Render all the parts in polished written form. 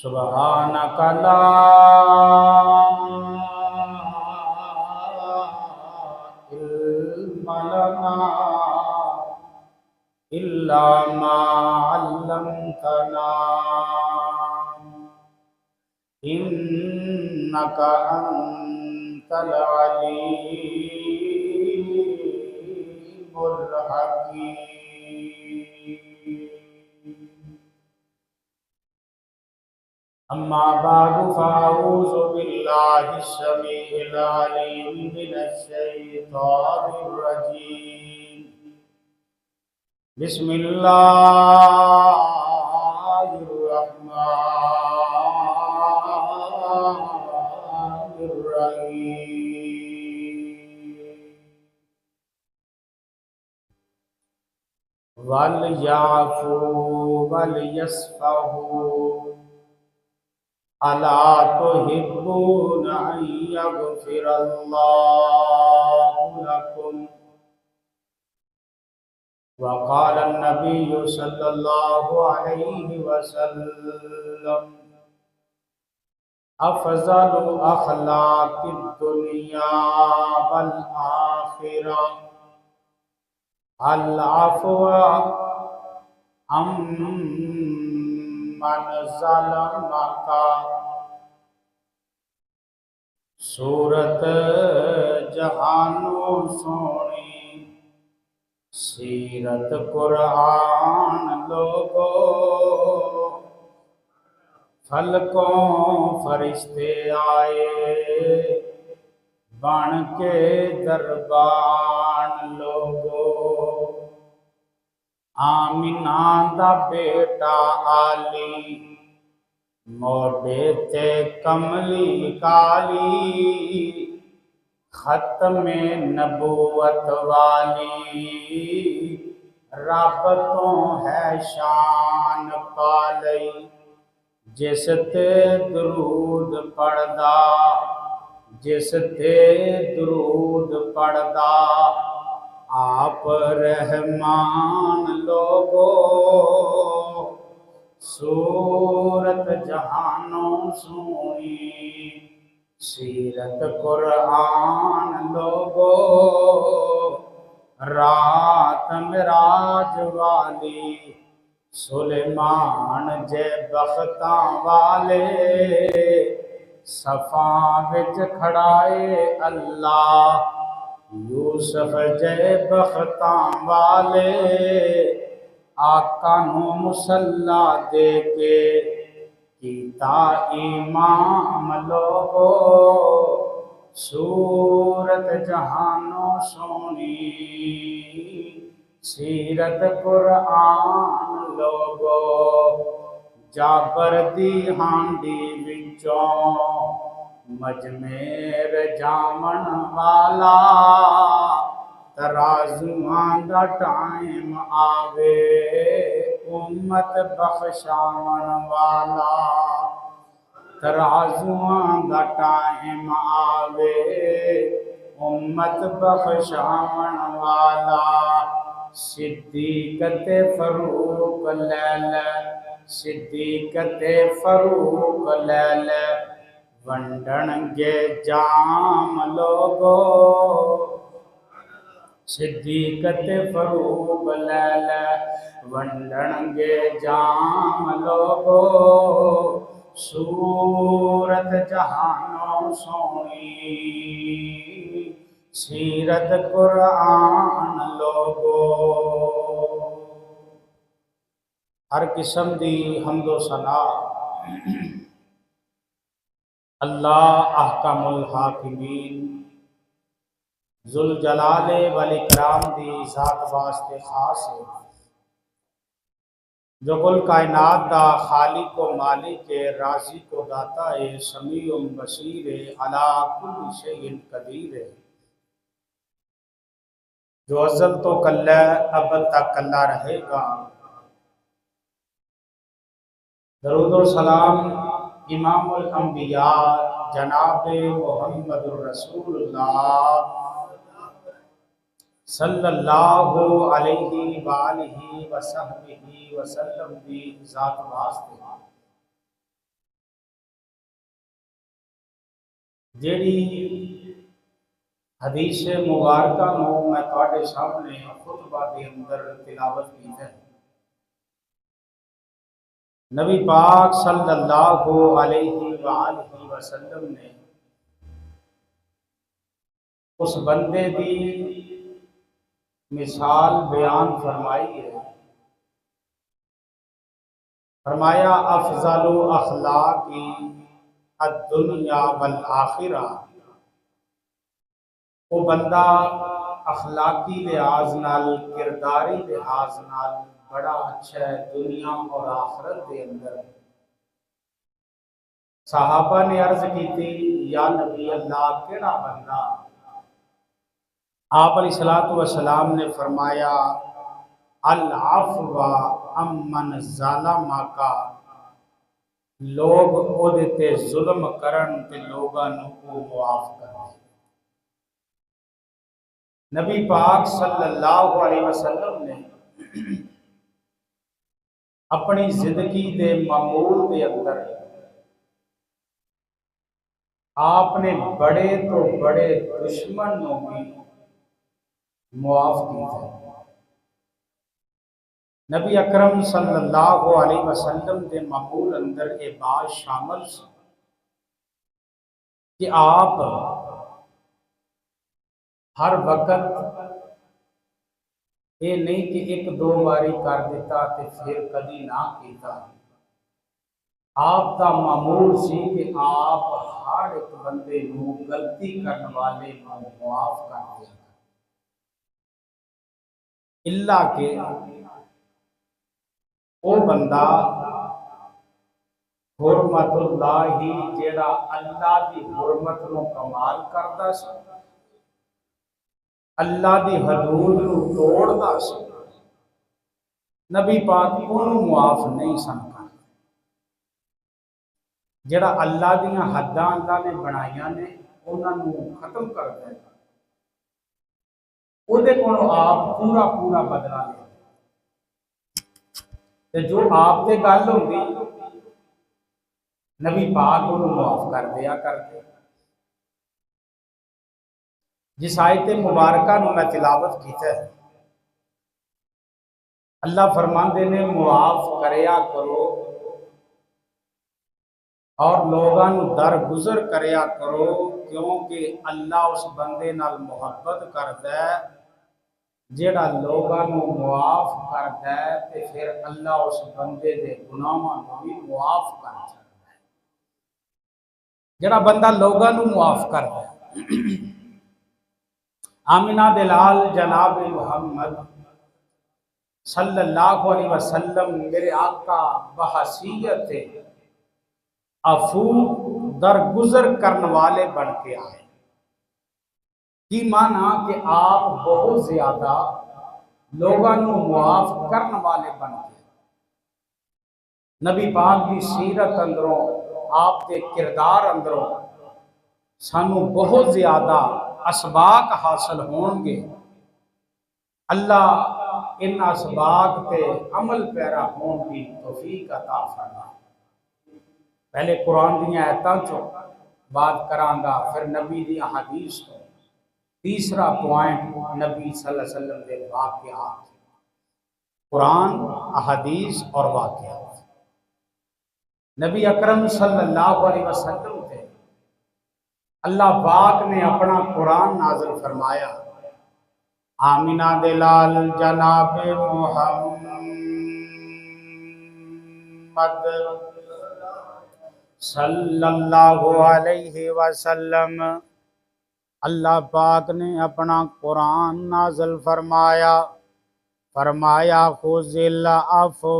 سبحانک لا علم لنا الا ما علمتنا انک انت العلیم الحکیم. اما بعد فاعوذ باللہ السمیع العلیم من الشیطان الرجیم. بسم اللہ الرحمن الرحیم. وَلْيَعْفُوا وَلْيَصْفَحُوا أَلَا تُحِبُّونَ أَن يَغْفِرَ اللَّهُ لَكُمْ؟ وقال النبي صلى الله عليه وسلم أفضل أخلاق الدنيا والآخرة العفو عمن ظلمك. سورت جہانو سونی سیرت قرآن لوگو، فلکوں فرشتے آئے بن کے دربان لوگو. آمینہ دا بیٹا علی موڈے تے کملی کالی، ختم نبوت والی رب تو ہے شان پالی. جس تے درود پڑھدا جس تے درود پڑھدا آپ رحمان لوگو. سورت جہانوں سونی سیرت قرآن لوگو، رات معراج والی سلیمان جے بختاں والے. صفاں وچ کھڑائے اللہ یوسف جے بختاں والے. آقا نو مصلا دے کے کیتا امام لوگو. سورت جہانوں سونی سیرت قرآن لوگو. جابر دی ہانڈی وچوں مجمیر جامن والا، ترازوان دا ٹائم آوے امت بخشاون والا. ترازوان دا ٹائم آوے امت بخشاون والا. صدیق تے فاروق لیلے صدیق تے فاروق لیلے ونڈن گے جام لوگو. صدیق تے فاروق لیلے ونڈن گے جام لوگو. سورت جہانوں سونی سیرت قرآن لوگو. ہر قسم دی حمد و ثنا اللہ احکم الحاکمین ذوالجلال والاکرام دی ذات واسطے خاص ہے، جو کل کائنات دا خالق و مالک ہے، رازق و داتا ہے، سمیع و بصیر ہے، علی کل شیء قدیر ہے. جو ازل تو کل ہے ابد تک کلا رہے گا. درود و سلام امام الانبیاء جناب محمد الرسول اللہ صلی اللہ علیہ وآلہ وصحبہ وسلم دی ذات واسطے. جیڑی حدیث مبارکہ نو میں تواڈے سامنے خطبہ دے اندر تلاوت کی ہے، نبی پاک صلی اللہ علیہ وآلہ وسلم نے اس بندے دی مثال بیان فرمائی ہے۔ فرمایا افضل اخلاق الدنیا والآخرہ، وہ بندہ اخلاقی لحاظ نال، کرداری لحاظ نال بڑا اچھا ہے دنیا اور آخرت دے اندر۔ صحابہ نے عرض کی تھی یا نبی اللہ کیڑا بندہ؟ آپ علیہ السلام نے فرمایا العفو امن ظالمک، لوگ او تے ظلم کرن تے لوگاں نوں او معاف کر دے۔ نبی پاک صلی اللہ علیہ وسلم نے اپنی زندگی دے معمول دے اندر آپ نے بڑے تو بڑے دشمن نوں بھی معاف کیتا ہے۔ نبی اکرم صلی اللہ علیہ وسلم دے معمول اندر یہ بات شامل سی کہ آپ ہر وقت یہ نہیں کہ ایک دو باری کر دیتا تے پھر کدی نہ کیتا۔ آپ کا معمول سی کہ آپ ہر ایک بندے نو غلطی کرنے والے نو معاف کر دیا، اللہ کہ وہ بندہ حرمت اللہ ہی جیڑا اللہ دی حرمت نو کمال کردا سی، اللہ دی حدود نو توڑدا سی، نبی پاک انہوں معاف نہیں سن کردا۔ جیڑا اللہ دیاں حداں اللہ نے بنائیاں نے انہاں نو ختم کر دے، او دے کولوں آپ پورا پورا بدلہ لے تے جو آپ تے گل ہوندی نبی پاک انہوں معاف کر دیا کرتے۔ جس آیت مبارکہ نو میں تلاوت کیتا ہے، اللہ فرماندے نے معاف کریا کرو اور لوگاں نو درگزر کریا کرو، کیونکہ اللہ اس بندے نال محبت کردا ہے جیڑا لوگاں نو معاف کردا ہے تے پھر اللہ اس بندے دے گناہاں نو بھی معاف کر چھڈدا ہے۔ جیڑا بندہ لوگاں نو معاف کردا ہے، آمنہ دلال جناب محمد صلی اللہ علیہ وسلم میرے آقا بحیثیت عفو درگزر کرنے والے بن کے آئے۔ کی مانا کہ آپ بہت زیادہ لوگاں نو معاف کرنے والے بن گئے۔ نبی پاک کی سیرت اندروں، آپ کے کردار اندروں سانو بہت زیادہ اسباق حاصل ہون گے۔ اللہ ان اسباق تے عمل پیرا ہون کی توفیق عطا فرمائے۔ پہلے قرآن دی آیتاں چوں بات کراں گا، پھر نبی دی احادیث تو، تیسرا پوائنٹ نبی صلی اللہ علیہ وسلم دے واقعات، قرآن، احادیث اور واقعات۔ نبی اکرم صلی اللہ علیہ وسلم تے اللہ پاک نے اپنا قرآن نازل فرمایا۔ آمنہ دلال جناب محمد صلی اللہ علیہ وسلم، اللہ پاک نے اپنا قرآن نازل فرمایا، فرمایا خذ العفو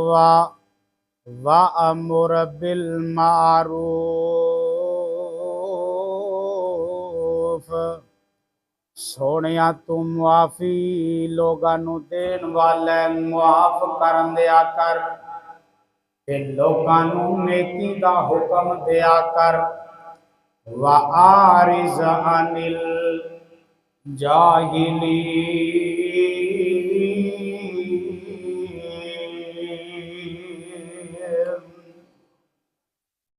وامر بالمعروف، سونیا تو معافی لوگاں نو دین والے معاف کرن دیا کر تے لوگاں نو نیکی دا حکم دیا کر، وَآرِزْ عَنِ الْجَاهِلِينَ،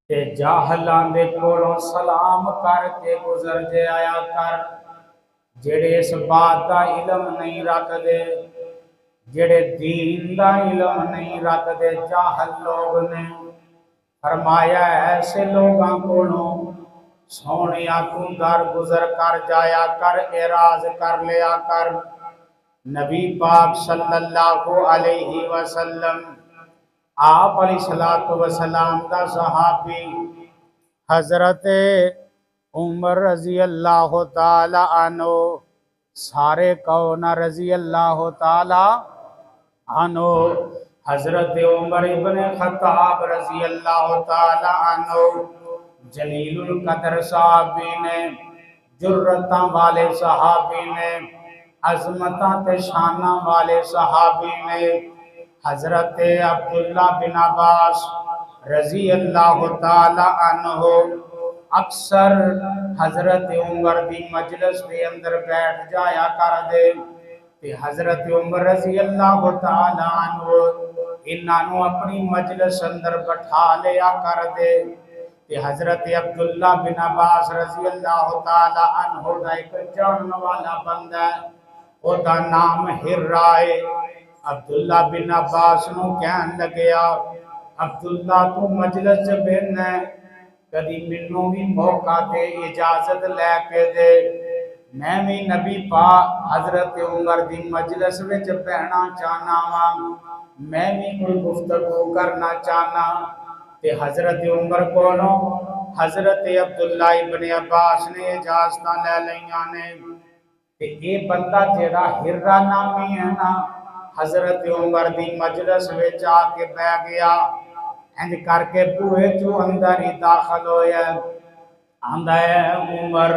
تے جاہلاں دے کولوں سلام کر کے گزر جے آیا کر، جڑے اس بات دا علم نہیں رکھ دے، جڑے دین دا علم نہیں رکھ دے، جاہل لوگ نے۔ فرمایا ایسے لوگاں کولوں سونیا تو در گزر کر جایا کر، اعراض کر لیا کر۔ نبی پاک صلی اللہ علیہ وسلم آپ علیہ السلام دا صحابی حضرت عمر رضی اللہ تعالی عنہ، سارے کون رضی اللہ تعالی عنہ، حضرت عمر ابن خطاب رضی اللہ تعالی عنہ جلیل القدر صحابی نے، جرتاں والے صحابی نے، عظمتاں تے شاناں والے صحابی نے، حضرت عبداللہ بن عباس رضی اللہ تعالی عنہ اکثر حضرت عمر دی مجلس دے اندر بیٹھ جایا کر دے، تے حضرت عمر رضی اللہ تعالی عنہ انہاں نوں اپنی مجلس اندر بٹھا لیا کر دے، تے حضرت عبداللہ بن عباس رضی اللہ تعالی عنہ دا ایک جان والا بندہ ہے، او دا نام ہرائے۔ عبداللہ بن عباس نو کہن لگیا، عبداللہ تو مجلس بن ہے، کدی منوں بھی موقع دے، اجازت لے کے دے، میں بھی نبی پاک حضرت عمر دی مجلس وچ بہنا چاہنا وا، میں بھی کوئی گفتگو کرنا چاہنا۔ تے حضرت عمر کولوں حضرت عبداللہ ابن عباس نے اجازتاں لے لیاں نے، تے یہ بندہ جیڑا ہرا نامی ہے نا، حضرت عمر دی مجلس وچ آ کے بیٹھ گیا، انج کر کے بوئے جو اندر ہی داخل ہویا، آندا ہے عمر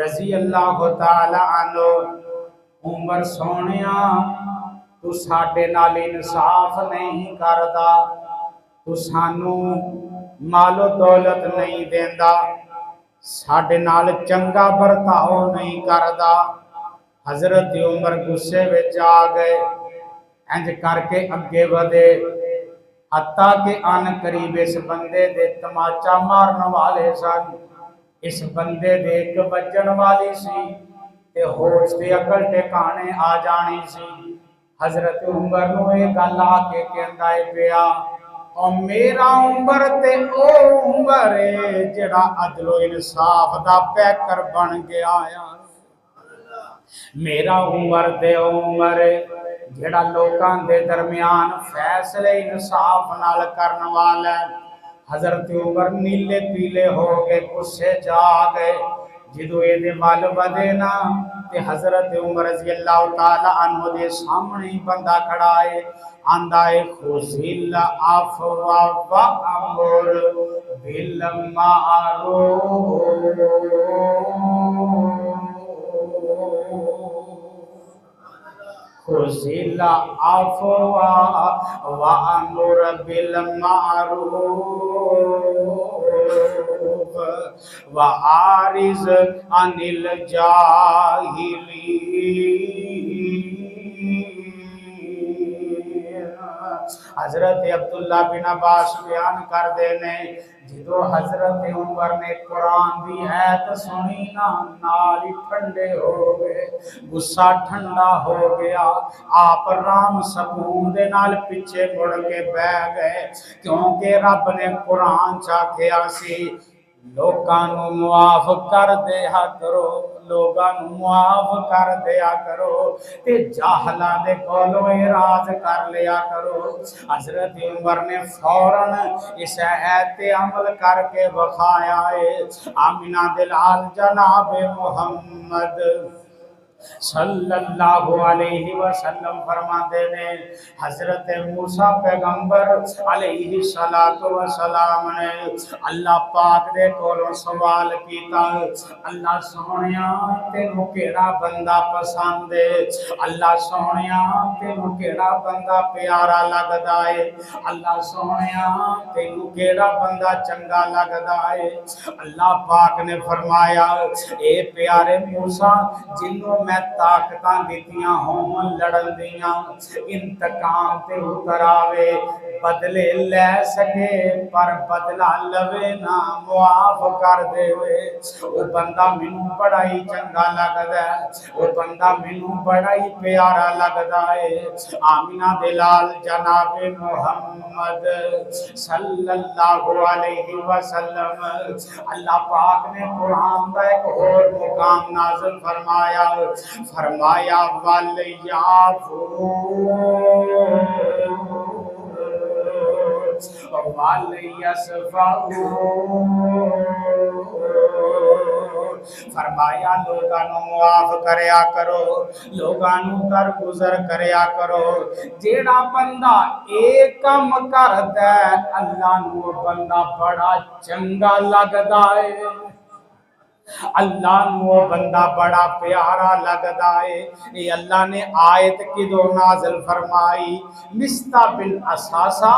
رضی اللہ تعالی عنہ، عمر سونیا تو ساڈے نال انصاف نہیں کردا، تو سانو مال و دولت نہیں دیندا، ساڈے نال چنگا برتاؤ نہیں کردا۔ حضرت عمر غصے وچ آ گئے، انج کر کے اگے ودے، حتیٰ کہ آن قریب اس بندے دے تماچا مارن والے سن، اس بندے دے ایک بجن والی سی، تے ہوش تے عقل ٹھکانے آ جانی سی۔ حضرت عمر نو اے گل آ کے کہندا اے پیا، او میرا عمر تے او عمر ہے جڑا عدل و انصاف دا پیکر بن گیا آیا، میرا عمر تے او عمر ہے جڑا لوکاں دے درمیان فیصلے انصاف نال کرن والا ہے۔ حضرت عمر نیلے پیلے ہو گئے، غصے جا گئے، جدو اے دے وال ودے نا تے حضرت عمر رضی اللہ تعالی عنہ دے سامنے ہی بندہ کھڑا ہے، آندا ہے خذل عفو وامر بالمعروف، خذل عفو وامر بالمعروف واعرض عن الجاہلین۔ حضرت عبداللہ بن عباس بیان کر دینے، جدو حضرت عمر نے قرآن دی آیت سنی نا، نال ٹھنڈے ہو گئے، غصہ ٹھنڈا ہو گیا، آپ رام سکون دے نال پیچھے مڑ کے بیٹھ گئے، کیونکہ رب نے قرآن چاکھیا سی لوکاں نو معاف کر دیا کرو، لوگاں نو معاف کر دیا کرو، تے جاہلاں دے کولوں اعراض کر لیا کرو۔ حضرت عمر نے فوراً اس آیت تے عمل کر کے بخایا ہے۔ آمینہ دلال جناب محمد صلی اللہ علیہ وسلم فرماتے ہیں، حضرت موسیٰ پیغمبر علیہ السلام نے اللہ پاک دے کولوں سوال کیتا، اللہ سونیا تینوں کیڑا بندہ پسند ہے، اللہ سونیا تینوں کیڑا بندہ پیارا لگدا ہے، اللہ سونیا تینوں کیڑا بندہ چنگا لگدا ہے۔ اللہ پاک نے فرمایا، اے پیارے موسیٰ جنوں میں میں طاقتاں دیتیاں ہون لڑن دیاں انتقام تے اتر آوے بدلے لے سکے پر بدلہ لوے نہ معاف کر دے وے وہ بندہ مینوں بڑا ہی چنگا لگدا ہے وہ بندہ مینوں بڑا ہی پیارا لگدا ہے آمینہ دلال جناب محمد صلی اللہ علیہ وسلم اللہ پاک نے قرآن دا ایک اور مقام نازل فرمایا فرمایا وَلْيَعْفُوا وَلْيَصْفَحُوا فرمایا لوگانوں معاف کریا کرو لوگانوں درگزر کریا کرو جیڑا بندہ ایک کم کردا ہے اللہ نو بندہ بڑا چنگا لگدا ہے اللہ نو بندہ بڑا پیارا لگدا ہے یہ اللہ نے آیت کی دو نازل فرمائی مستہ بن اساسہ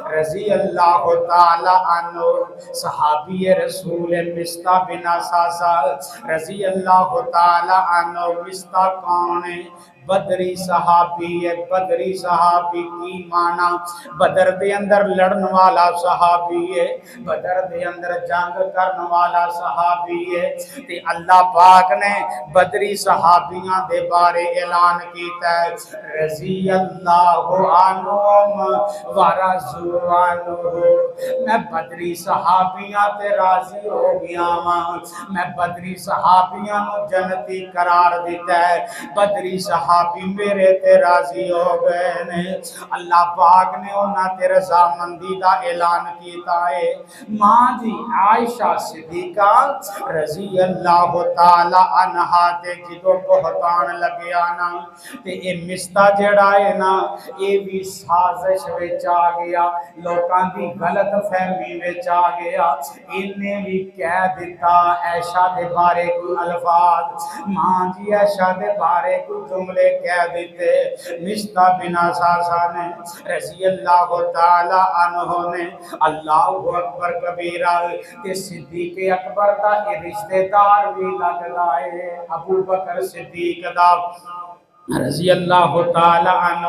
رضی اللہ تعالی عنہ صحابی رسول مستہ بن اساسہ رضی اللہ تعالی عنہ مستہ کون ہے بدری صحابی ہے بدری صحابی کی معنی بدر دے اندر لڑن والا صحابی ہے بدر دے اندر جنگ کرن والا صحابی ہے تے اللہ پاک نے بدری صحابیاں دے بارے اعلان کیتا ہے رضی اللہ عنہم ورضوا عنہ میں بدری صحابیاں تے راضی ہو گیا ہاں میں بدری صحابیاں نو جنتی قرار دیتا ہے بدری صحابی میرے تے راضی ہو گئے نے اللہ پاک نے انہاں تے رضامندی دا اعلان کیتا ہے ماں جی عائشہ صدیقہ رضی اللہ تعالی عنہا تے جدو بہتان لگے آنا تے اے مستہ جڑا ہے نا اے بھی سازش وچ آ گیا لوکاں دی غلط فہمی وچ آ گیا انہیں بھی کہہ دیتا عائشہ دے بارے کوئی الفاظ ماں جی عائشہ دے بارے کوئی جملے کہہ دیتے مستہ بن اساسہ نے رضی اللہ تعالی عنہ نے اللہ اکبر کبیرہ تے صدیق اکبر دا رشتہ دار بھی لگدا ہے ابو بکر صدیق دا رضی اللہ تعالی عنہ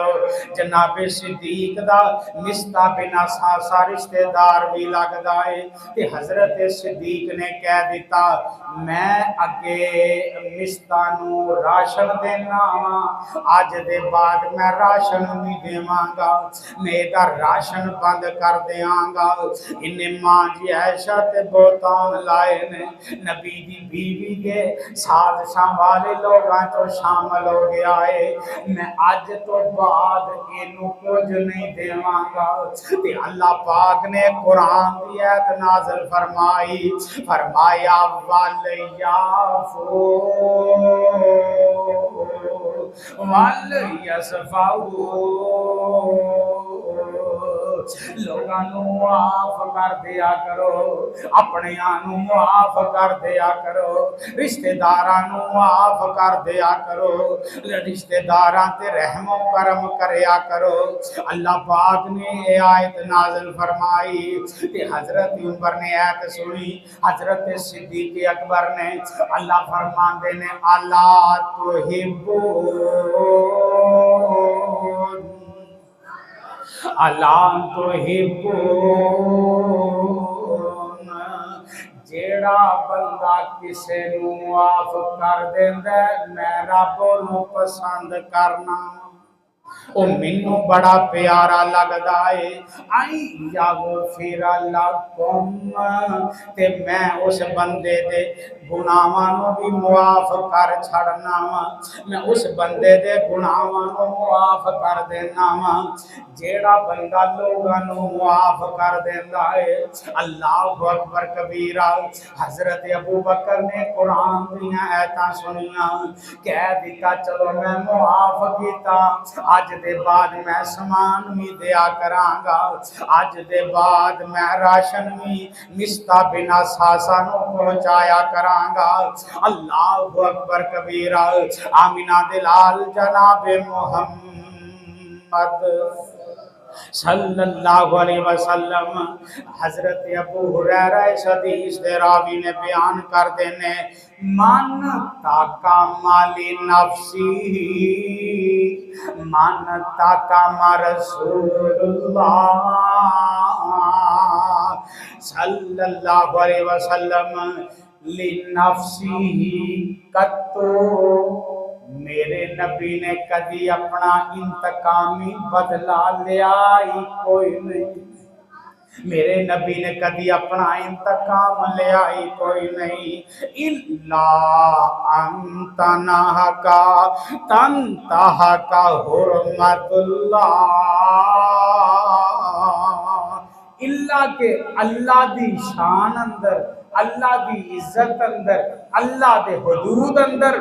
جناب صدیق دا مستہ بن اساسہ رشتہ دار بھی لگدا ہے تے حضرت صدیق نے کہہ دیتا میں اگے مستہ نو راشن دینا آج دے بعد میں راشن نہیں دیواں گا میرا راشن بند کر دیاں گا انہیں ماں جی عائشہ تے بہتان لائے نے نبی دی بیوی دے سازشاں والے لوگاں تو شامل ہو گیا ہے میں آج تو بعد انہوں کچھ نہیں دیواں گا تے اللہ پاک نے قرآن دی آیت نازل فرمائی فرمایا وَلْيَعْفُوا وَلْيَصْفَحُوا لوگانوں معاف کر دیا کرو اپنے آنوں معاف کر دیا کرو رشتہ دارانوں معاف کر دیا کرو رشتہ داران تے رحم و کرم کریا کرو اللہ پاک نے یہ آیت نازل فرمائی تے حضرت عمر نے آیت سنی حضرت صدیق اکبر نے اللہ فرماندے نے اللہ تحبون جیڑا بندہ کسے نو معاف کر دیندا میں رب نو پسند کرنا او مینوں بڑا پیارا لگدا ہے آئی یغفر لکم تے میں اس بندے دے گناہاں نو بھی معاف کر چھڑنا وا میں اس بندے دے گناہاں نو معاف کر دینا وا جیڑا بندہ لوگاں نو معاف کر دیندا ہے اللہ اکبر کبیرہ حضرت ابو بکر نے قرآن دیاں آیتاں سنیاں کہہ دیتا چلو میں معاف کیتا آج دے بعد میں سامان بھی دیا کراں گا آج دے بعد میں راشن بھی مستہ بن اساسہ نو پہنچایا کراں گا اللہ اکبر کبیرہ آمینہ دلال جناب محمد صلی اللہ علیہ وسلم حضرت ابو ہریرہ اس حدیث دے راوی نے بیان کر دینے من تاکام لنفسی من تاکام رسول اللہ صلی اللہ علیہ وسلم لنفسی قطو میرے نبی نے کدی اپنا انتقامی بدلہ لیا ہی کوئی نہیں میرے نبی نے کدی اپنا انتقام لیا ہی کوئی نہیں الا انت نہکا تنتہکا حرمت اللہ اللہ کے اللہ دی شان اندر اللہ دی عزت اندر اللہ دے حدود اندر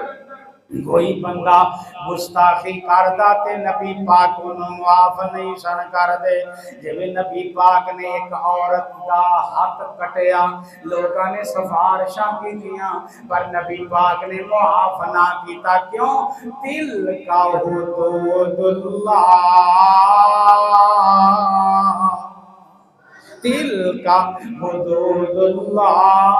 کوئی بندہ گستاخی کردہ تے نبی پاک انہوں معاف نہیں سن کر دے جب نبی پاک نے ایک عورت دا ہاتھ کٹیا لوگاں نے سفارشاں کی دیا پر نبی پاک نے معاف نہ کیتا کیوں دل کا حدود اللہ دل کا حدود اللہ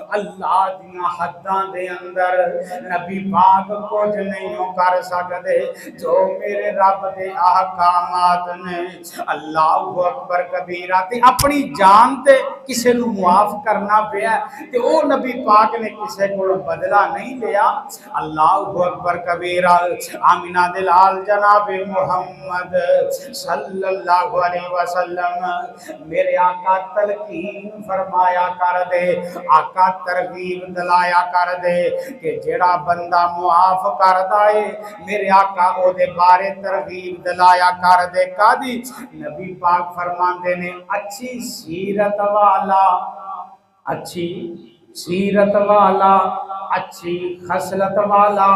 اللہ دیاں حداں دے اندر نبی پاک کچھ نہیں کر سکتے جو میرے رب دے احکامات نے اللہ اکبر کبیرہ تے اپنی جان تے کسے نو معاف کرنا پیا تے او نبی پاک نے کسے کو بدلہ نہیں لیا اللہ اکبر کبیرہ آمینہ دلال جناب محمد صلی اللہ علیہ وسلم میرے آقا تلقین فرمایا کر دے آقا ترغیب دلایا کر دے کہ جڑا بندہ معاف کر دائے میرے آقا او دے بارے ترغیب دلایا کر دے کادی نبی پاک فرماندے نے اچھی سیرت والا اچھی سیرت والا اچھی خصلت والا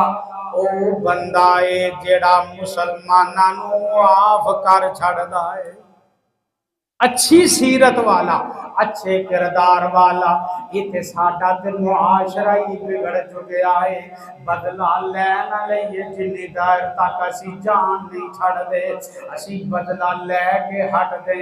او بندہ ہے جڑا مسلماناں نو معاف کر چھڑدا ہے اچھی سیرت والا اچھے کردار والا یہ ساڈا تے معاشرہ ہی بگڑ چکیا ہے بدلہ لینا لئیے جنی دیر تک اسی جان نہیں چھڑ دے اسی بدلہ لے کے ہٹ دے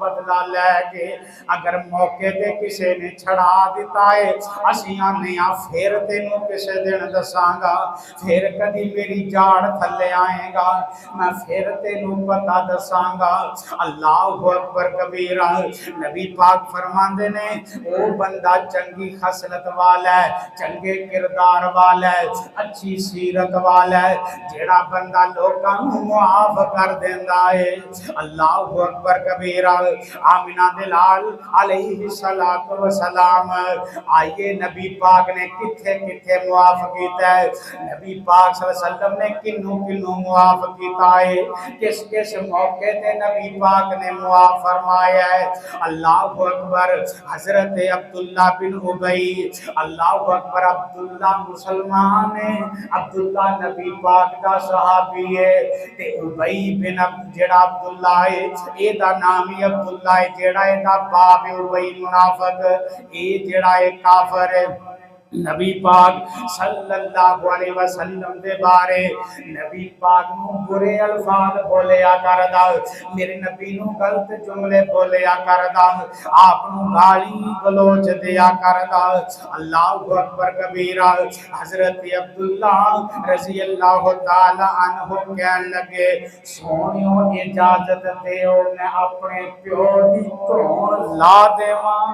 بدلہ لے کے اگر موقع تے کسے نے چھڑا دیتا ہے اسی آنے پھر تینوں کسے دن دساں گا پھر کدی میری جاڑ تھلے آئیں گا میں پھر تینوں پتا دساں گا اللہ اکبر کبیرہ نبی پاک فرماندے نے او بندہ چنگی خصلت والا ہے چنگے کردار والا ہے اچھی سیرت والا ہے جیڑا بندہ لوکاں نو معاف کر دیندا ہے اللہ اکبر کبیرہ آمینہ دلال علیہ السلام آئیے نبی پاک نے کتھے کتھے معاف کیتا ہے نبی پاک صلی اللہ علیہ وسلم نے کنوں کنوں معاف کیتا ہے کس کس موقع تے نبی پاک نے معاف فرمایا ہے اللہ اکبر حضرت عبداللہ بن ابی اللہ اکبر عبداللہ مسلمان ہے عبداللہ نبی پاک دا صحابی ہے تے ابی بن جڑا عبداللہ ہے اے دا نام ہی عبداللہ ہے جڑا اے دا باپ ابی منافق اے جڑا اے کافر ہے نبی پاک صلی اللہ علیہ وسلم دے بارے نبی پاک نو برے الفاظ بولیا کردا میرے نبی نو غلط جملے بولیا کردا آپ نو گالی گلوچ دیا کردا اللہ اکبر کبیرہ حضرت عبداللہ رضی اللہ تعالی عنہ کہن لگے سونیو اجازت دیو میں اپنے پیو دی تھون لا دیواں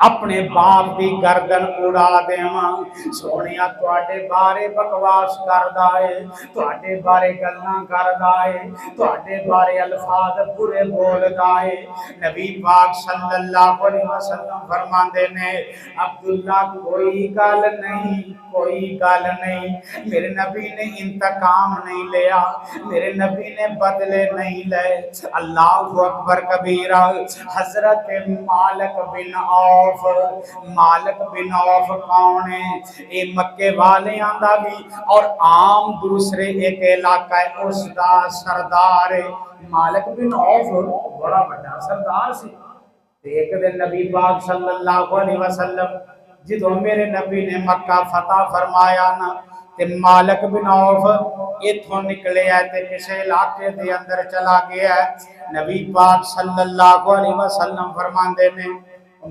اپنے باپ دی گردن اڑا دیواں سونیا تواڈے بارے بکواس کردا ہے تواڈے بارے گلاں کردا ہے تواڈے بارے الفاظ برے بولدا ہے نبی پاک صلی اللہ علیہ وسلم فرماندے نے عبداللہ کوئی گل نہیں میرے نبی نے انتقام نہیں لیا میرے نبی نے بدلے نہیں لے اللہ اکبر کبیرہ حضرت مالک بن عوف کون ہے اے مکے والے آندہ بھی اور عام دوسرے ایک علاقہ ہے اس دا سردار ہے مالک بن عوف بڑا بڑا سردار سی ایک دن نبی پاک صلی اللہ علیہ وسلم جدو میرے نبی نے مکہ فتح فرمایا نا تے مالک بن عوف اتھوں نکلے ہے تے کسے علاقے دے اندر چلا گیا ہے. نبی پاک صلی اللہ علیہ وسلم فرماندے نے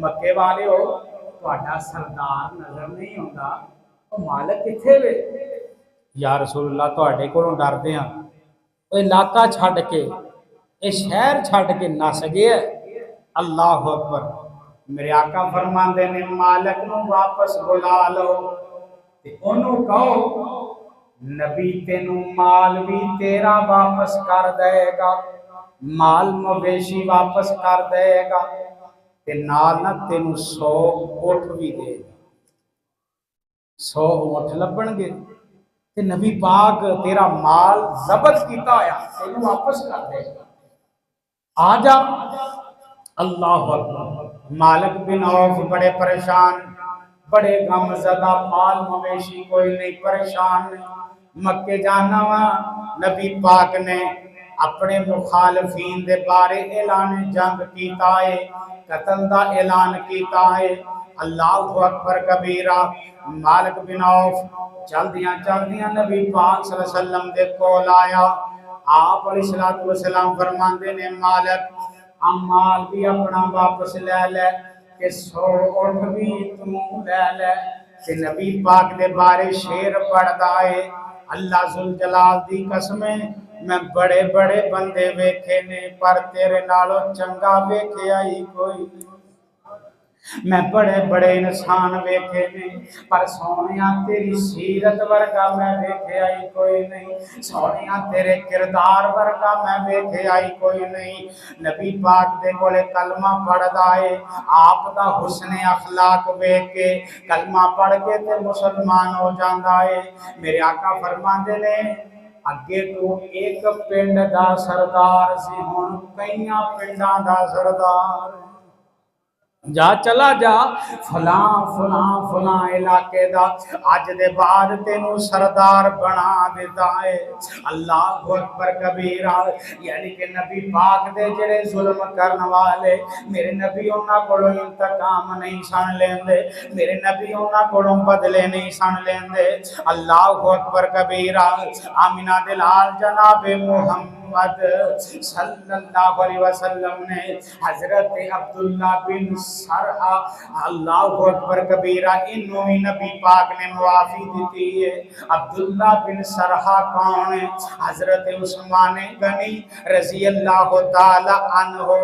مکے والے ہو تہاڈا سردار نظر نہیں ہوندا او مالک کتھے وے؟ یا رسول اللہ تہاڈے کولوں ڈردے ہاں او علاقہ چھڈ کے اے شہر چھڈ کے نس گیا. اللہ اکبر. میرے آقا فرماندے نے مالک نو واپس بلا لو تے اونوں کہو نبی تینوں مال بھی تیرا واپس کر دے گا، مال مویشی واپس کر دے گا تے نال نہ تینوں 100 اونٹ بھی دے گا. 100 اونٹ لبن گے تے نبی پاک تیرا مال ضبط کیتا ہویا تینوں واپس کر دے گا. آ جا. اللہ اکبر. مالک بن عوف بڑے پریشان، بڑے غم زدہ، مال مویشی کوئی نہیں، پریشان نہیں. مکے جانا وا. نبی پاک نے اپنے مخالفین دے بارے اعلان جنگ کیتا ہے، قتل دا اعلان کیتا ہے. اللہ اکبر کبیرہ. مالک بن عوف چلدیاں چلدیاں نبی پاک صلی اللہ علیہ وسلم دے کول آیا. آپ علیہ السلام فرماندے نے مالک مال بھی اپنا واپس لے لے کہ 100 اونٹ بھی تم لے لے. کہ نبی پاک دے بارے شعر پڑھدا ہے اللہ ذوالجلال دی قسم میں بڑے بڑے بندے ویکھے نے پر تیرے نالوں چنگا ویکھیا ہی کوئی. میں بڑے بڑے انسان ویکھے نے پر سونیا تیری سیرت ورگا میں ویکھیا ہی کوئی نہیں. سونیا تیرے کردار ورگا میں ویکھیا ہی کوئی نہیں. نبی پاک دے کولے کلمہ پڑھدا ہے. آپ دا حسن اخلاق ویکھ کے کلمہ پڑھ کے تے مسلمان ہو جاندا ہے. میرے آقا فرماندے نے اگے تو ایک پنڈ دا سردار سی ہن کئیاں پنڈاں دا سردار. جا چلا جا فلاں فلاں فلاں علاقے دا اج دے بعد تینوں سردار بنا دیتا ہے. اللہ اکبر کبیرہ. یعنی کہ نبی پاک دے جڑے ظلم کرن والے میرے نبی انہاں کولوں انتقام نہیں سن لیندے، میرے نبی انہاں کولوں بدلے نہیں سن لیندے. اللہ اکبر کبیرہ. آمینہ دلال جناب محمد صلی اللہ علیہ وسلم نے حضرت عبداللہ بن سرحہ اللہ اکبر کبیرہ انہوں ہی نبی پاک نے معافی دیتی ہے. عبداللہ بن سرحہ کون ہے؟ حضرت عثمان غنی رضی اللہ تعالی عنہ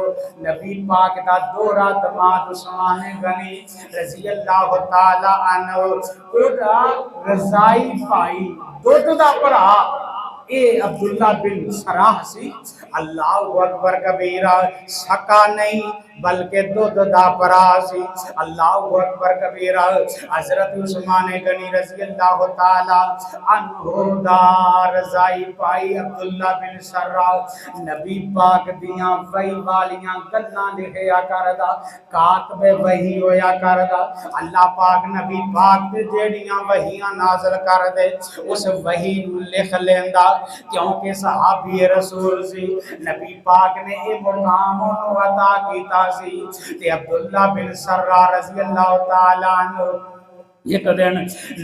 نبی پاک دا دورہ دماد عثمان غنی رضی اللہ تعالی عنہ اودا رضائی بھائی دودھ دا پرا اے عبداللہ بن سراح سی. اللہ اکبر کبیرہ. سکا نہیں بلکہ دودھ دا پرا سی. اللہ اکبر کبیرہ. حضرت عثمان غنی رضی اللہ تعالی عنہ دا رضائی پائی عبداللہ بن سراح نبی پاک دیاں وحی والیاں گلاں لکھیا کردا، کاتب وحی ہویا کردا. اللہ پاک نبی پاک دے جیڑیاں وحیاں نازل کر دے اس وحی نو لکھ لیندا کیونکہ صحابی رسول سی. نبی پاک نے یہ مقام انہوں عطا کیتا سی. تے عبداللہ بن سراح رضی اللہ تعالیٰ عنہ ایک دن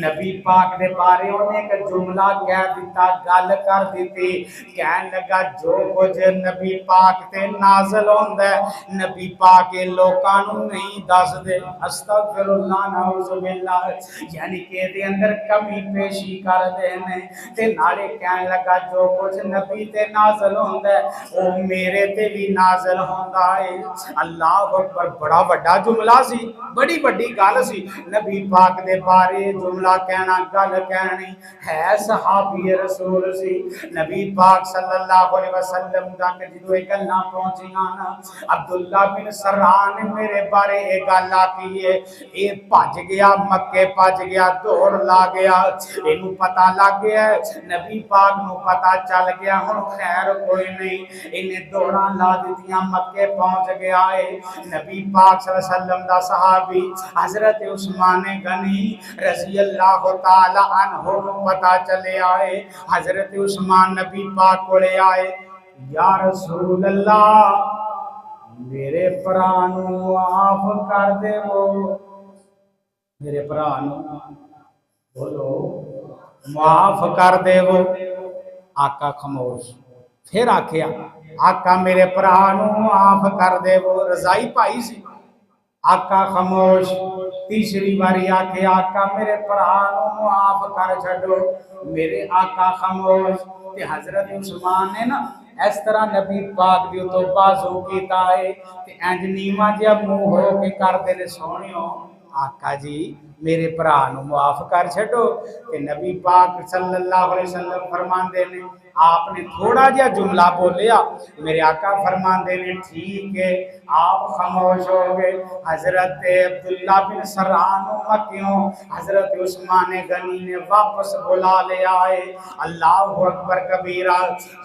نبی پاک دے بارے انہیں ایک جملہ کہہ دیتا، گل کر دیتی. کہنے لگا جو کچھ نبی پاک تے نازل ہوندہ ہے نبی پاک لوکاں نوں نہیں دس دے. استغفر اللہ نعوذ باللہ. یعنی کہ دے اندر کمی پیشی کر دینے. تے نالے کہنے لگا جو کچھ نبی تے نازل ہوندہ ہے وہ میرے تے بھی نازل ہوندہ ہے. اللہ اکبر. بڑا بڑا جملہ سی، بڑی بڑی گل سی. نبی پاک دے بارے جملہ کہنا گل کہنی ہے. صحابی رسول سی. نبی پاک صلی اللہ علیہ وسلم تک جدو ایک گلاں پہنچیاں نا عبداللہ بن سراح نے میرے بارے ایک گل آکی ہے. اے بھج گیا مکے بھج گیا دوڑ لا گیا. اینو پتہ لگ گیا نبی پاک نو پتہ چل گیا ہن خیر کوئی نہیں. انہیں دوڑاں لا دیتیاں مکے پہنچ گیا ہے. نبی پاک صلی اللہ علیہ وسلم دا صحابی حضرت عثمان غنی رضی اللہ تعالی عنہ پتہ چلے آئے. حضرت عثمان نبی پاک کو لے آئے. یا رسول اللہ میرے پرانو معاف کر دے وہ. میرے پرانو بولو معاف کر دے وہ آقا خاموش پھر آکھیا آقا میرے پرا نو معاف کر دے وہ رضائی پائی سی آقا خاموش تیسری باری آکھے آقا میرے پرا نو معاف کر چھڈو میرے آقا خاموش کہ حضرت عثمان نے نا اس طرح نبی پاک دیو تو بازو کیتا ہے کہ انج نیما جا منہ ہو کے کر دے نے سونیو آقا جی میرے پرا نو معاف کر چھڈو کہ نبی پاک صلی اللہ علیہ وسلم فرماندے نے آپ نے تھوڑا جا جملہ بولیا میرے آقا فرماندے نے ٹھیک ہے آپ خاموش ہو گئے حضرت عبداللہ بن سران مکیوں حضرت عثمان غنی نے واپس بلا لے آئے اللہ اکبر کبیرہ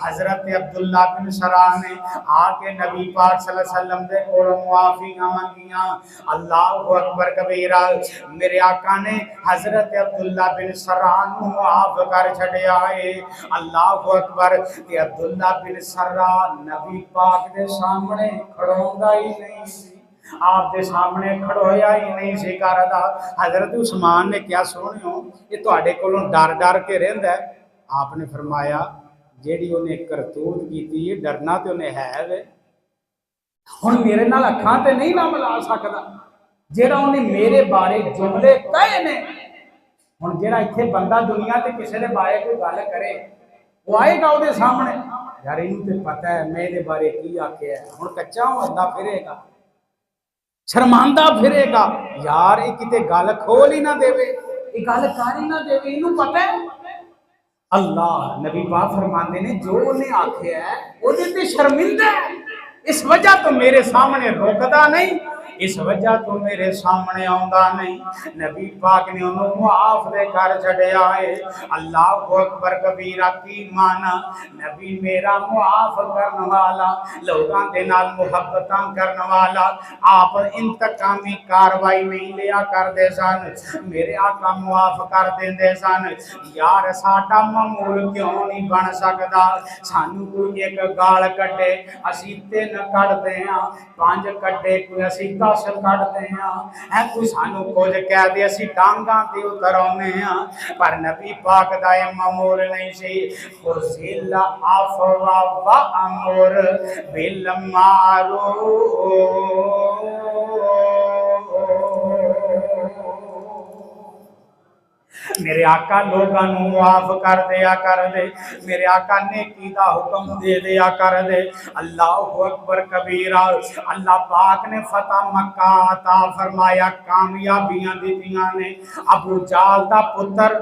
حضرت عبداللہ بن سران نے آکے نبی پاک صلی اللہ علیہ وسلم دے اور معافیاں مانگیاں اللہ اکبر کبیرہ میرے آقا نے حضرت عبداللہ بن سران معاف کر چھڑے آئے اللہ اکبر کہ عبداللہ بن سران نبی پاک دے سامنے کھڑوں گا ہی نہیں آپ دے سامنے کھڑویا ہی نہیں سی کردا حضرت عثمان نے کیا سنیو یہ تواڈے کولوں ڈر ڈر کے رہندا ہے آپ نے فرمایا جیڑی انہیں کرتوت کیتی ہے ڈرنا تے انہیں ہے وے ہن میرے نال اکھاں تے نہیں نہ ملا سکدا جیڑا انہیں میرے بارے جملے کہے نے ہن جیڑا ایتھے بندہ دنیا تے کسے دے بارے کوئی گل کرے وہ آئے گا او دے سامنے یار اینوں تے پتہ ہے میں دے بارے کی آکھیا ہے ہن کچا ہوندا پھرے گا شرماندہ پھرے گا یار یہ کتے گل کھول ہی نہ دے یہ گل کر ہی نہ دے انہوں پتہ ہے اللہ نبی پاک فرماندے نے جو انہیں آکھیا ہے وہ تے شرمندہ ہے اس وجہ تو میرے سامنے روکدا نہیں اس وجہ تو میرے سامنے آندا نہیں نبی پاک نے انہوں معاف دے کر چھڑے آئے اللہ اکبر کبیرہ کی مانا نبی میرا معاف کرنے والا لوگاں دے نال محبتاں کرنے والا آپ انتقامی کاروائی نہیں لیا کر دے سن میرے آقا معاف کر دے دے سن یار ساڈا معمول کیوں نہیں بن سکدا سانو کوئی ایک گال کٹے اسی 3 کٹ دے ہاں 5 کٹے کوئی اسی 10 کٹ دے ہاں ہے کوئی سانو کچھ کہہ دے اسی ڈانگاں تے اتر اونے ہاں پر نبی پاک دا یہ معمول نہیں سی خذل عفو وامر بالمعروف میرے آقا لوگاں نو معاف کر دیا کر دے میرے آقا نیکی دا حکم دے دیا کر دے اللہ اکبر کبیرہ اللہ پاک نے فتح مکہ عطا فرمایا کامیابیاں دیتیاں نے ابو جال دا پتر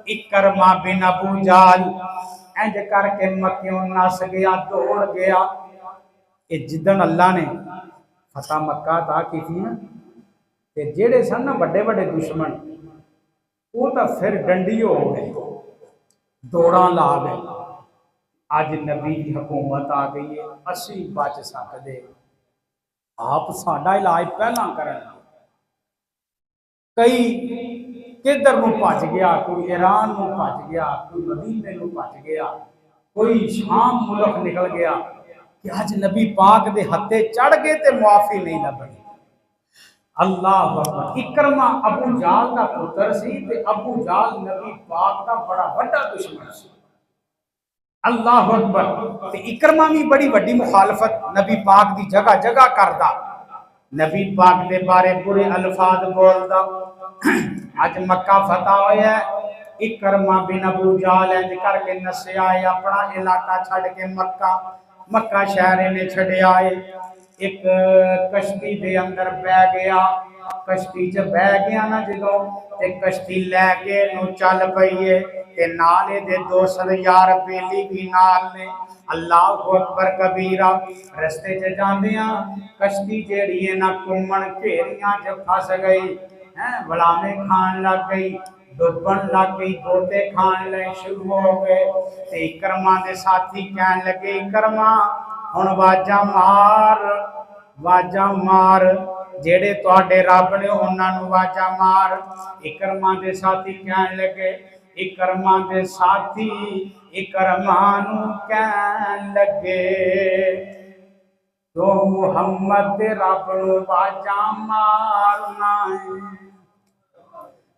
اکرمہ بن ابو جال انج کر کے مکیوں نس گیا دوڑ گیا کہ جدن اللہ نے فتح مکہ عطا کی تھی نا کہ جیڑے سن نا بڑے بڑے دشمن وہ تو پھر ڈنڈی ہو گئے دوڑاں لا گئے آج نبی کی حکومت آ گئی ہے اسی بچ سکدے آپ ساڈا علاج پہلا کرن کئی کدھر نو بھج گیا کوئی ایران نو بھج گیا کوئی مدینے نو بھج گیا کوئی شام ملک نکل گیا کہ آج نبی پاک دے ہتھے چڑھ گئے تے معافی نہیں لبنی اللہ اکبر اکرمہ ابو جال دا پتر سی تے ابو جال نبی پاک دا بڑا بڑا دشمن سی اللہ اکبر تے اکرمہ بھی بڑی بڑی مخالفت نبی پاک دی جگہ جگہ کردا نبی پاک دے بارے برے الفاظ بولدا اج مکہ فتح ہویا ہے اکرمہ بن ابو جال انج کر کے نسیا ہے اپنا علاقہ چھڑ کے مکہ شہر نے چھڑے آئے ایک کشتی دے اندر بہ گیا کشتی چ بہ گیا نا جدوں تے کشتی لے کے نو چل پئیے تے نالے دے 200 یار بیلی بھی نال نے اللہ اکبر کبیرہ رستے چ جاندیاں کشتی جیڑی ہے نا کمن گھیریاں چ پھس گئی غلامے کھان لگ گئی ڈبن لگ گئی گوتے کھان لے شروع ہو گئے تے اکرمہ دے ساتھی کہن لگے اکرمہ ہن واجا مار جیڑے تواڈے رب نے انہاں نو واجا مار اکرمہ دے ساتھی کہن لگے اکرمہ دے ساتھی اکرمہ نو کہن لگے تو محمد دے رب نو واجا مارنا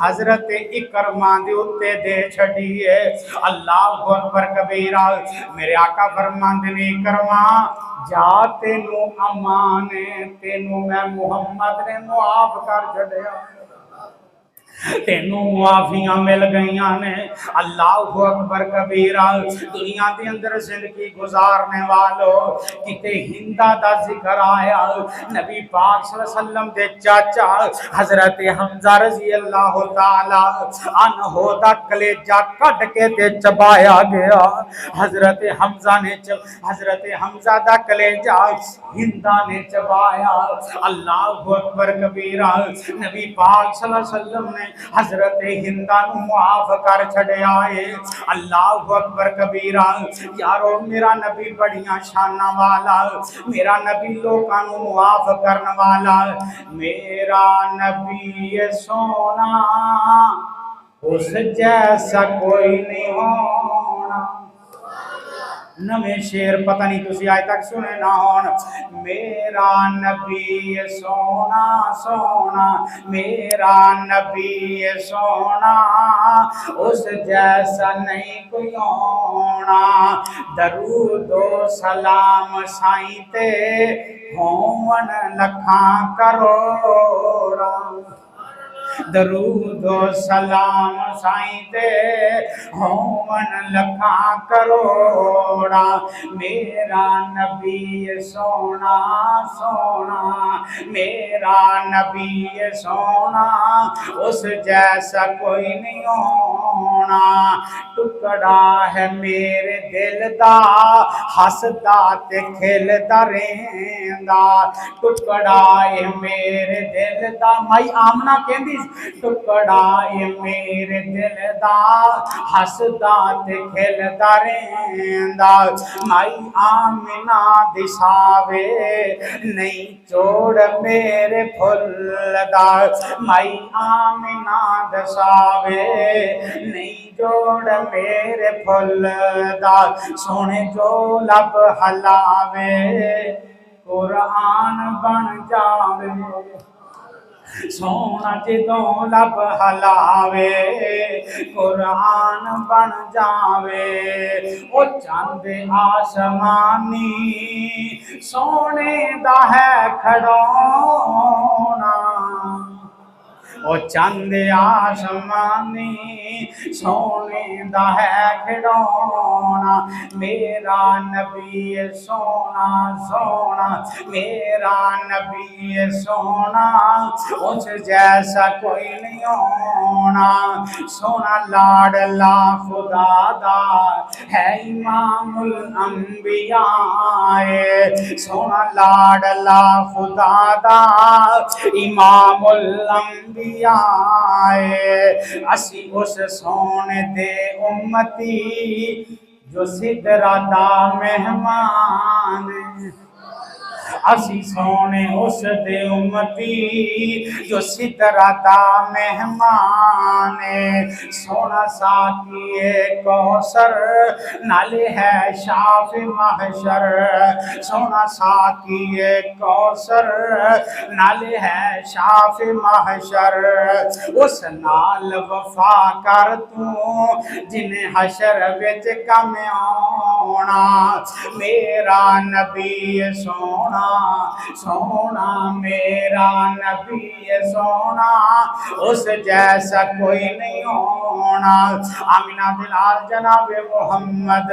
حضرت اکرما دے اتے دے چھڑیے اللہ اکبر کبیرہ میرے آقا فرماندے نے اکرما جا تینو امانے تینو میں محمد نے معاف کر چھڑیا تینوں معافیاں مل گئیاں نے اللہ اکبر کبیرہ دنیا دے اندر زندگی گزارنے والو کتے ہندہ دا ذکر آیا نبی پاک صلی اللہ علیہ وسلم دے چاچا حضرت حمزہ رضی اللہ تعالی عنہ دا کلیجہ کٹ کے تے چبایا گیا حضرت حمزہ دا کلیجہ ہندہ نے چبایا اللہ اکبر کبیرہ نبی پاک صلی اللہ علیہ وسلم نے حضرت ہندہ نو معاف کر چھڑے آئے اللہ اکبر کبیرہ یارو میرا نبی بڑیاں شانہ والا میرا نبی لوکاں نو معاف کرنے والا میرا نبی سونا اس جیسا کوئی نہیں ہونا نویں شیر پتہ نہیں تسی آج تک سنے نہ ہون میرا نبی سونا سونا میرا نبی سونا اس جیسا نہیں کوئی ہونا درود و سلام سائیں تے ہون لکھاں کروڑا درود و سلام سائیں تے ہون لکھاں کروڑا میرا نبی سونا سونا میرا نبی سونا اس جیسا کوئی نہیں ہونا ٹکڑا ہے میرے دل دا ہسدا تے کھیلدا رہندا ٹکڑا ہے میرے دل دا مائی آمنہ کہندی ٹکڑا اے میرے دل دا ہسدا تے کھیلدا رہندا مائی آمنہ دساوے نہیں چوڑ میرے پھل دا مائی آمنہ دساوے نہیں جوڑ میرے پھل دا سونے جو لب ہلاوے قرآن بن جاوے سونا جدوں لب ہلاوے قرآن بن جاوے او چاند آسمانی سونے دا ہے کھڑونا او چاند آسمانی سونے دا ہے کھڑونا میرا نبی سونا سونا میرا نبی سونا اس جیسا کوئی نہیں ہونا سونا لاڈلا خدا دا ہے امام الانبیاء سونا لاڈلا خدا دا امام الانبیاء اسی اس سونے دے امتی جو سدرہ دا مہمان اسی سونے اس دے امتی جو سدرہ دا مہمان سونا ساقی کوثر نالے ہے شاف محشر سونا ساقی کوثر نالے ہے شاف محشر اس نال وفا کر تو جنہیں حشر وچ کم آنا میرا نبی سونا سونا میرا نبی سونا اس جیسا کوئی نہیں ہونا آمینہ دلال جناب محمد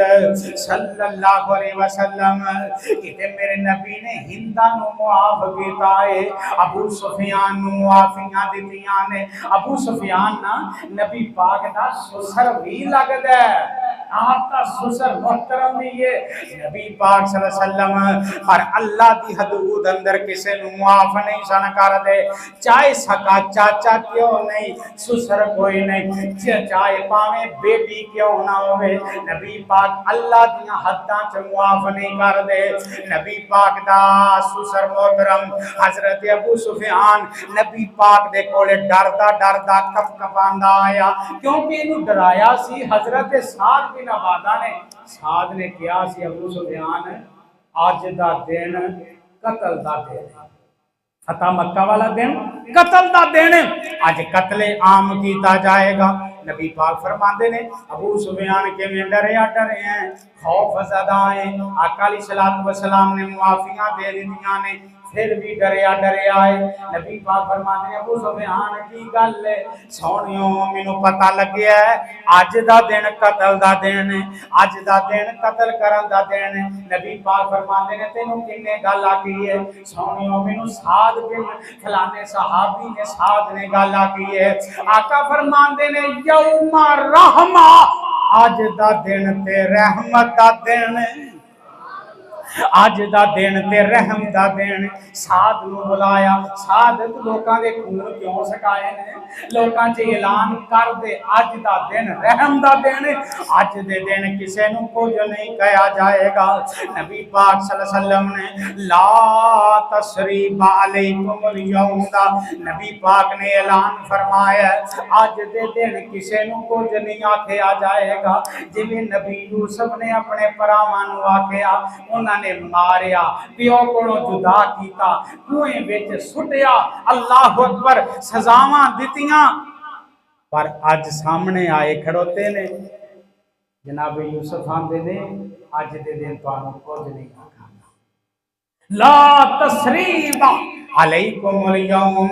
صلی اللہ علیہ وسلم کہتے میرے نبی نے ہندہ نو معاف کیتا ہے ابو سفیان نو معافیاں دیتیاں نے ابو سفیان نا نبی پاک دا سسر بھی لگ دے آپ کا سسر محترم نہیں ہے نبی پاک صلی اللہ علیہ وسلم اور اللہ دی حدود اندر کسے نو معاف نہیں سن کر دے چاہے سکا چاچا کیوں نہیں سسر کوئی نہیں چاہے پاویں بیٹی کیوں نہ ہوئے نبی پاک اللہ دیاں حداں چ معاف نہیں کر دے نبی پاک دا سسر محترم حضرت ابو سفیان نبی پاک دے کولے ڈردا کپ کپاندا آیا کیونکہ انہوں ڈرایا سی حضرت سعد بن عبادہ نے سعد نے کیا سی ابو سفیان آج دا دن قتل دا دن فتح مکہ والا دن قتل دا دن اج قتل عام کیتا جائے گا. نبی پاک فرماندے نے ابو سفیان کے میں ڈرے ہیں خوف زدہ ہیں. آقا علیہ الصلوۃ والسلام نے معافیاں دے دیاں نے پھر بھی ڈرے آئے. نبی پاک فرماندے نے ابو سفیان کی گل ہے سونیو مینوں پتہ لگیا ہے اج دا دن قتل دا دن ہے, اج دا دن قتل کرن دا دن ہے. نبی پاک فرماندے نے تینوں کنے گل آکھی ہے سونیو مینوں سعد بن فلانے صحابی نے سعد نے گل آکھی ہے. آقا فرماندے نے یوم رحمہ اج دا دن تے رحمت دا دن ہے, اج دا دن تے رحم دا دن. سعد نو بلایا, سعد لوکاں دے خون کیوں سکائے نے, لوکاں چ اعلان کر دے اج دا دن رحم دا دن, اج دے دن کسے نو کچھ نہیں کہا جائے گا. نبی پاک صلی اللہ علیہ وسلم نے لا تثریب علیکم اليوم دا نبی پاک نے اعلان فرمایا اج دے دن کسے نو کچھ نہیں آکھیا جائے گا. جویں نبی یوسف نے اپنے پراواں نو آکھیا انہاں نے ماریا پیو کولوں جدا کیتا کنویں وچ سٹیا اللہ اکبر سزاواں دتیاں, پر اج سامنے آئے کھڑوتے نے جناب یوسف آندے نے اج دے دن تانوں کچھ نہیں آکھاں لا تثریب علیکم اليوم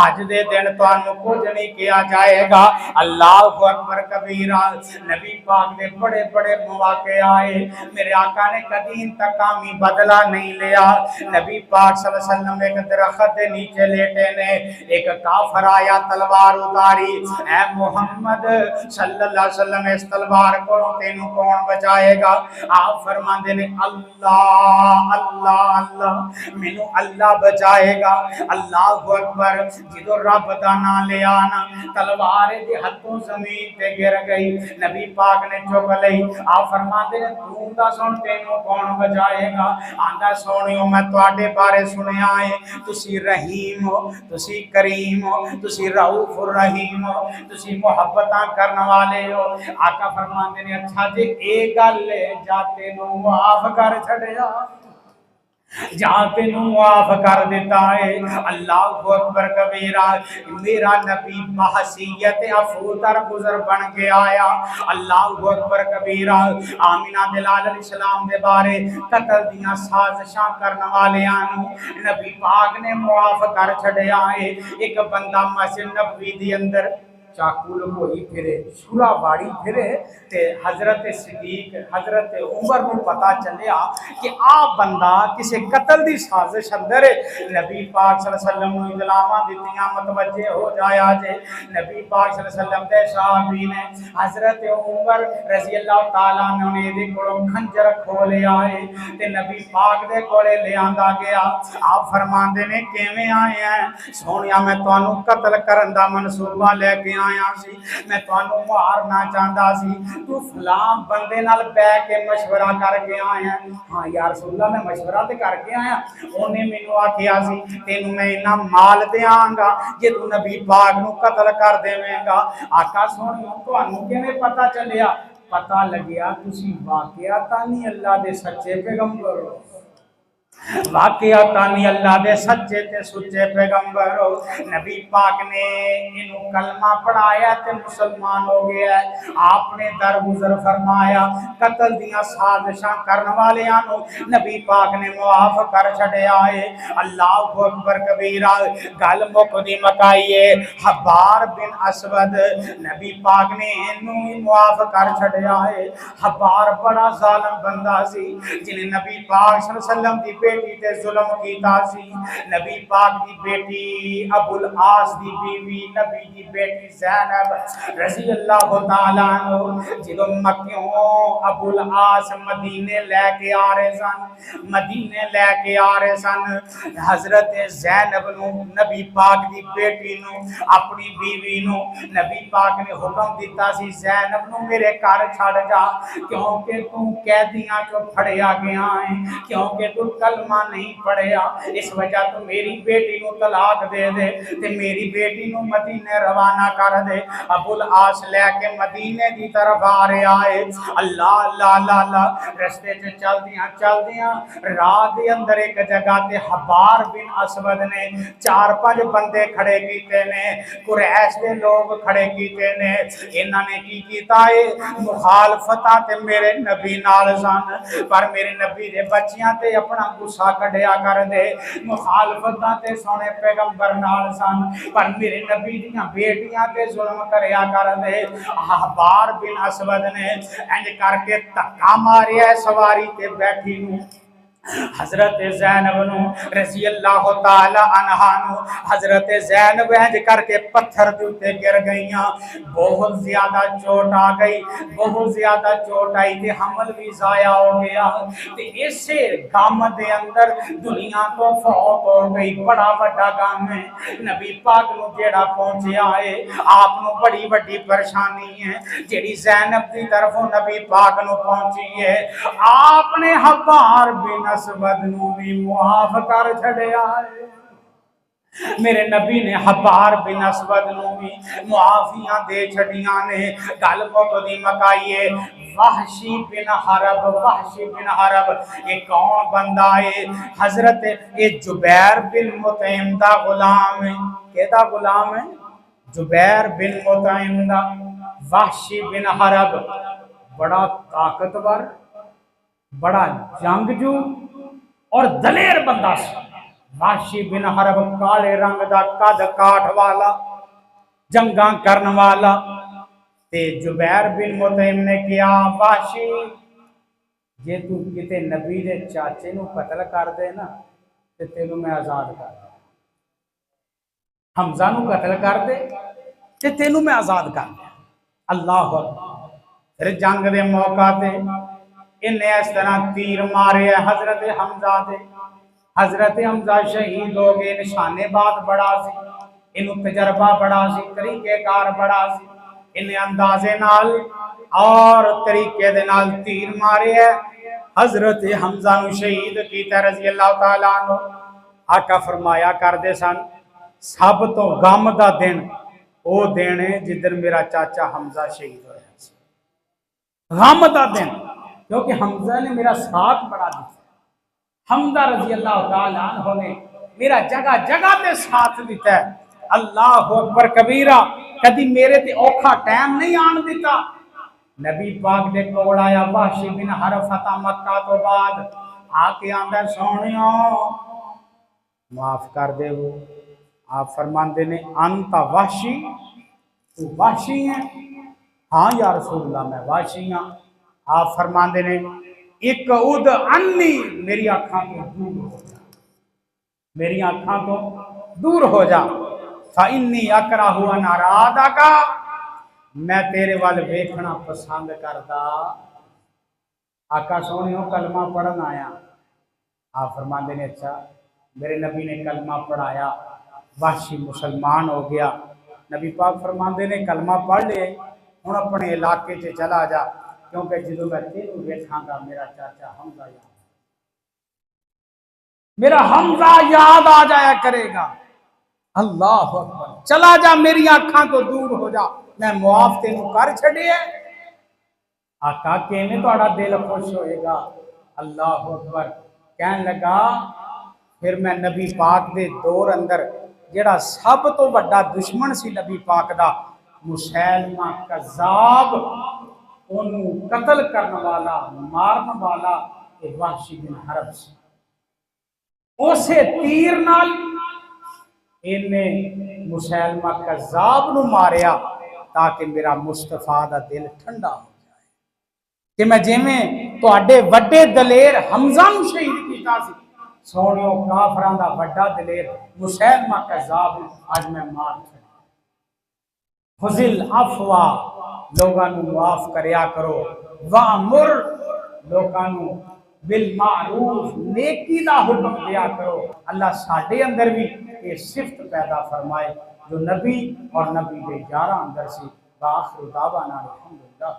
اج دے دن تانوں کچھ نہیں کیا جائے گا. اللہ اکبر کبیرہ. نبی پاک نے بڑے بڑے مواقع آئے, میرے آقا نے کبھی انتقامی بدلہ نہیں لیا. نبی پاک صلی اللہ علیہ وسلم ایک درخت دے نیچے لیٹے نے, ایک کافر آیا تلوار اتاری, اے محمد صلی اللہ علیہ وسلم اس تلوار کو تینوں کون بچائے گا؟ آپ فرماندے نے اللہ اللہ اللہ مینوں اللہ بچائے گا. اللہ اکبر. جدو رب دا نام لے آنا تلوار دے ہاتھوں زمین تے گر گئی. نبی پاک نے چک لئی. آپ فرماتے ہیں تو دا سن تینوں کون بچائے گا؟ آندا سونیو میں تواڈے بارے سنیا ہے تسی رحیم ہو, تسی کریم ہو, تسی رؤوف الرحیم ہو, تسی محبتاں کرن والے ہو. آقا فرماندے نے اچھا جی اے گل جا تینوں معاف کر چھڈیا, جہاں تینوں معاف کر دیتا ہے. اللہ اکبر کبیرہ. میرا نبی بحثیت عفو در گزر بن کے آیا. اللہ اکبر کبیرہ. آمینہ دلال علیہ السلام دے بارے قتل دیاں سازشاں کرنے والیاں نبی پاک نے معاف کر چھڈیا ہے. ایک بندہ مسجد نبوی دی اندر چاقو لگوئی پھرے شورا باڑی پھرے تے حضرت صدیق حضرت عمر کو پتا چلیا کہ آپ بندہ کسی قتل دی سازش اندر ہے. نبی پاک صلی اللہ علیہ وسلم نے اطلاعاں دتیاں متوجہ ہو جایا جے. نبی پاک صلی اللہ علیہ وسلم دے صحابی نے حضرت عمر رضی اللہ تعالیٰ عنہ نے دے کولوں کھنجر کھولے آئے تے نبی پاک دے کولے لے آندا گیا. آپ فرماندے نے کیویں آئے ہیں؟ سونیا میں تانوں قتل کرن دا منصوبہ لے کے آیا سی, میں تانوں مارنا چاہندا سی, تو فلاں بندے نال بیٹھ کے مشورہ کر کے آیا. ہاں یا رسول اللہ میں مشورہ تے کر کے آیا, اونے مینوں آکھیا سی تینوں میں اتنا مال دیاں گا جے تو نبی پاک نو قتل کر دیویں گا. آقا سونیو تانوں کیویں پتہ چلیا؟ پتہ لگیا تسی واقعتاً اللہ دے سچے پیغمبر ہو, واقعتاً اللہ دے سچے تے سچے پیغمبر ہو. نبی پاک نے انہوں کلمہ پڑھایا تے مسلمان ہو گیا ہے. آپ نے درگزر فرمایا قتل دیاں سازشاں کرنے والے آنو نبی پاک نے معاف کر چھڑیا ہے. اللہ اکبر کبیرہ. گل مقدی مکائیے حبار بن اسود نبی پاک نے انہوں معاف کر چھڑیا ہے. حبار بڑا ظالم بندہ سی جنہیں نبی پاک صلی اللہ علیہ وسلم دی بیٹی تے ظلم کیتا سی. نبی پاک دی بیٹی ابو العاص دی بیوی نبی دی بیٹی زینب رضی اللہ تعالیٰ عنہ جدو مکیوں ابو العاص مدینے لے کے آ رہے سن, مدینے لے کے آ رہے سن, حضرت زینب نو نبی پاک دی بیٹی نو اپنی بیوی نو نبی پاک نے حکم دیتا سی زینب نو میرے گھر چھڑ جا کیونکہ تم قیدیاں چو پھڑیا گیا ہے, کیونکہ تو کل کلمہ نہیں پڑھیا اس وجہ تو میری بیٹی نو طلاق دے دے تے میری بیٹی نو مدینے روانہ کر دے۔ ابو العاص لے کے مدینے دی طرف آ رہا ہے۔ اللہ اللہ اللہ اللہ رستے سے چل دیاں رات دے اندر ایک جگہ تے حبار بن اسود نے 4-5 بندے کھڑے کیتے نے، قریش دے لوگ کھڑے کیتے نے۔ انہاں نے کی کیتا ہے مخالفتاں تے میرے نبی نال سن، پر میرے نبی دے بچیاں تے اپنا غصہ کڈیا کر دے، مخالفتاں تے سونے پیغمبر نال سن، پر میرے نبی دیاں بیٹیاں تے ظلم کریا کر دے۔ حبار بن اسود نے انج کر کے دھکا ماریا سواری تے بیٹھی نو، حضرت زینب نو رضی اللہ تعالی عنہا نو، حضرت زینب انج کر کے پتھر دے گر گئیاں، بہت زیادہ چوٹ آ گئی، بہت زیادہ چوٹ آئی تے حمل بھی ضائع ہو گیا تے اسے غم دے اندر دنیا تو فوت ہو گئی۔ بڑا بڑا غم ہے نبی پاک نو جیڑا پہنچیا ہے، آپ نو بڑی بڑی پریشانی ہے جیڑی زینب دی طرفوں نبی پاک نو پہنچی ہے، آپ نے حبار بن اسود نو بھی معاف کر چھڑیا ہے۔ میرے نبی نے حبار بن اسود نو بھی معافیاں دے چھڑیاں نے۔ گل مکدی مکائیے وحشی بن حرب، وحشی بن حرب یہ کون بندہ ہے؟ حضرت جبیر بن مطعم دا غلام ہے۔ کیدا غلام ہے؟ جبیر بن مطعم دا۔ وحشی بن حرب بڑا طاقتور، بڑا جنگجو اور دلیر بندہ سی۔ وحشی بن حرب کالے رنگ دا قد کاٹ والا، جنگاں کرن والا۔ تے جبیر بن مطعم نے کیا وحشی جے تو کتے نبی دے چاچے نو قتل کر دے نا تے تینوں میں آزاد کر دے، حمزہ نو قتل کر دے تے تینوں میں آزاد کر دے۔ اللہ اکبر۔ پھر جنگ دے موقع تے انہیں اس طرح تیر مارے حضرت حمزہ دے، حضرت حمزہ شہید ہو گئے۔ نشانے بات بڑا سی، انہوں تجربہ بڑا سی، طریقہ کار بڑا سی، انہیں اندازے نال اور طریقے دے نال تیر مارے ہے۔ حضرت حمزہ نو شہید کیتا رضی اللہ تعالیٰ عنہ۔ آقا فرمایا کر دے سن سب تو غم دا دن او دن ہے جدن میرا چاچا حمزہ شہید ہویا سی۔ غم دا دن، کیونکہ حمزہ نے میرا ساتھ بڑا دیا، حمزہ رضی اللہ تعالیٰ عنہ نے میرا جگہ جگہ تے ساتھ دیتا ہے۔ اللہ اکبر کبیرہ، کدی میرے تے اوکھا ٹائم نہیں آن دیتا۔ نبی پاک دے کول آیا وحشی بن حرب فتح مکہ تو بعد، آکے آندہ سونیوں معاف کر دے وہ۔ آپ فرماندے نے انتا وحشی، تو وحشی ہیں؟ ہاں یا رسول اللہ میں وحشی ہاں۔ آپ فرماندے نے ایک عود انی، میری آنکھاں تو دور ہو جا، میری آنکھاں تو دور ہو جا۔ فَإِنِّي أَكْرَهُ أَنْ أَرَادَكَ، میں تیرے والے ویکھنا پسند کردا۔ آقا سونیوں کلمہ پڑھن آیا۔ آپ فرماندے نے اچھا، میرے نبی نے کلمہ پڑھایا، وحشی مسلمان ہو گیا۔ نبی پاک فرماندے نے کلمہ پڑھ لے، ہن اپنے علاقے سے چلا جا، کیونکہ جدوں میں تینوں ویکھاں گا میرا چاچا حمزہ یاد، میرا حمزہ یاد آ جایا کرے گا۔ اللہ اکبر، چلا جا میری آنکھاں تو دور ہو جا، میں معاف تینوں کر چھڑے ہے۔ آقا کیویں تہاڈا دل خوش ہوئے گا؟ اللہ اکبر۔ کہن لگا پھر میں نبی پاک دے دور اندر جڑا سب تو بڑا دشمن سی نبی پاک دا مسیلمہ کذاب، انہوں قتل کرنے والا مارن والا وحشی بن حرب سی، اسے تیر نال انہیں مسیلمہ کذاب نو ماریا تاکہ میرا مصطفیٰ دا دل ٹھنڈا ہو جائے کہ میں جیویں تواڈے وڈے دلیر حمزہ نو شہید کیتا سی، سونیوں کافراں دا وڈا دلیر مسیلمہ کذاب آج میں مار چھڑا۔ خذل عفوا، لوگاں نو معاف کریا کرو، وامر، لوگاں نو بالمعروف، نیکی دا حکم دیا کرو۔ اللہ ساڈے اندر بھی یہ صفت پیدا فرمائے جو نبی اور نبی کے 11 اندر سی۔ وآخر دعوانا الحمدللہ۔